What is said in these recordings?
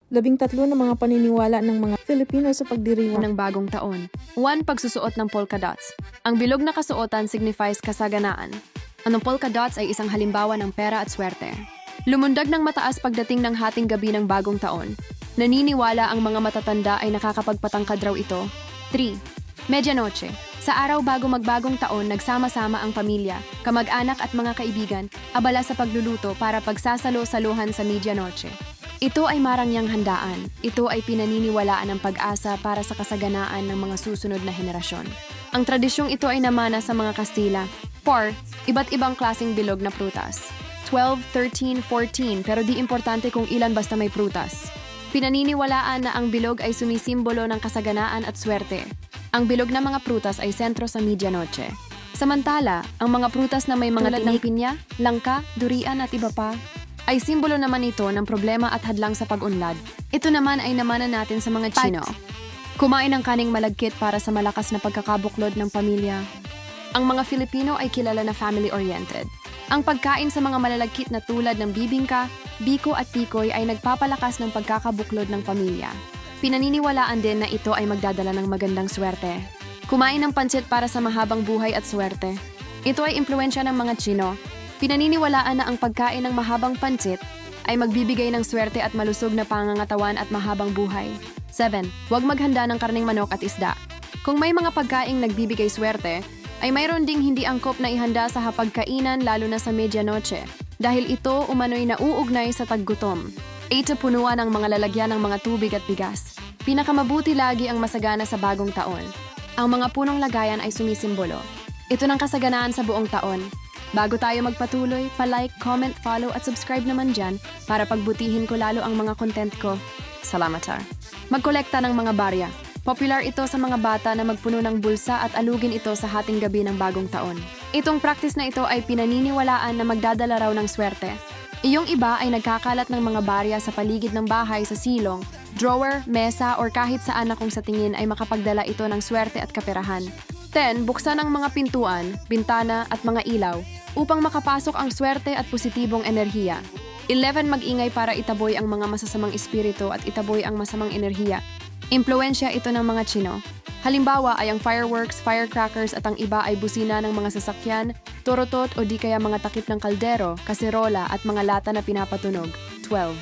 13 na mga paniniwala ng mga Filipino sa pagdiriwang ng bagong taon. 1. Pagsusuot ng polka dots. Ang bilog na kasuotan signifies kasaganaan. Ang polka dots ay isang halimbawa ng pera at swerte. Lumundag ng mataas pagdating ng hating gabi ng bagong taon. Naniniwala ang mga matatanda ay nakakapagpatangkad raw ito. 3. Medianoche. Sa araw bago magbagong taon, nagsama-sama ang pamilya, kamag-anak at mga kaibigan, abala sa pagluluto para pagsasalo-saluhan sa medianoche. Ito ay marangyang handaan. Ito ay pinaniniwalaan ng pag-asa para sa kasaganaan ng mga susunod na henerasyon. Ang tradisyong ito ay namana sa mga Kastila. 4. Iba't ibang klaseng bilog na prutas. 12, 13, 14, pero di importante kung ilan basta may prutas. Pinaniniwalaan na ang bilog ay sumisimbolo ng kasaganaan at swerte. Ang bilog na mga prutas ay sentro sa medianoche. Samantala, ang mga prutas na may mga ng pinya, langka, durian at iba pa, ay simbolo naman ito ng problema at hadlang sa pag-unlad. Ito naman ay namana natin sa mga Chino. Kumain ng kaning malagkit para sa malakas na pagkakabuklod ng pamilya. Ang mga Filipino ay kilala na family-oriented. Ang pagkain sa mga malalagkit na tulad ng bibingka, biko at tikoy ay nagpapalakas ng pagkakabuklod ng pamilya. Pinaniniwalaan din na ito ay magdadala ng magandang swerte. Kumain ng pansit para sa mahabang buhay at swerte. Ito ay impluensya ng mga Chino. Pinaniniwalaan na ang pagkain ng mahabang pansit ay magbibigay ng swerte at malusog na pangangatawan at mahabang buhay. 7. Huwag maghanda ng karneng manok at isda. Kung may mga pagkaing nagbibigay swerte, ay mayroon ding hindi angkop na ihanda sa hapagkainan lalo na sa medianoche dahil ito umano'y nauugnay sa taggutom. 8. Punuan ang mga lalagyan ng mga tubig at bigas. Pinakamabuti lagi ang masagana sa bagong taon. Ang mga punong lagayan ay sumisimbolo. Ito ng kasaganaan sa buong taon. Bago tayo magpatuloy, pa-like, comment, follow at subscribe naman dyan para pagbutihin ko lalo ang mga content ko. Salamat sir. Magkolekta ng mga barya. Popular ito sa mga bata na magpuno ng bulsa at alugin ito sa hating gabi ng bagong taon. Itong practice na ito ay pinaniniwalaan na magdadala raw ng swerte. Iyong iba ay nagkakalat ng mga barya sa paligid ng bahay sa silong, drawer, mesa or kahit saan na kung sa tingin ay makapagdala ito ng swerte at kaperahan. 10. Buksan ang mga pintuan, bintana at mga ilaw upang makapasok ang swerte at positibong enerhiya. 11. Mag-ingay para itaboy ang mga masasamang espiritu at itaboy ang masamang enerhiya. Impluensya ito ng mga Chino. Halimbawa ay ang fireworks, firecrackers at ang iba ay busina ng mga sasakyan, torotot o di kaya mga takip ng kaldero, kaserola at mga lata na pinapatunog. 12.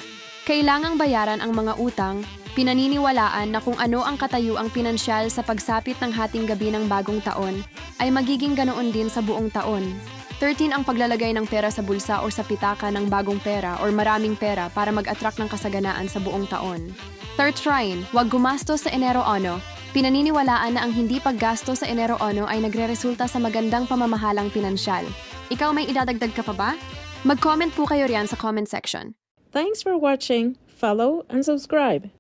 Kailangang bayaran ang mga utang. Pinaniniwalaan na kung ano ang katayuang pinansyal sa pagsapit ng hating gabi ng bagong taon ay magiging ganoon din sa buong taon. 13. Ang paglalagay ng pera sa bulsa o sa pitaka ng bagong pera or maraming pera para mag-attract ng kasaganaan sa buong taon. 13. Huwag gumastos sa Enero 1. Pinaniniwalaan na ang hindi paggasto sa Enero 1 ay nagreresulta sa magandang pamamahalang pinansyal. Ikaw may idadagdag ka pa ba? Mag-comment po kayo riyan sa comment section. Thanks for watching. Follow and subscribe.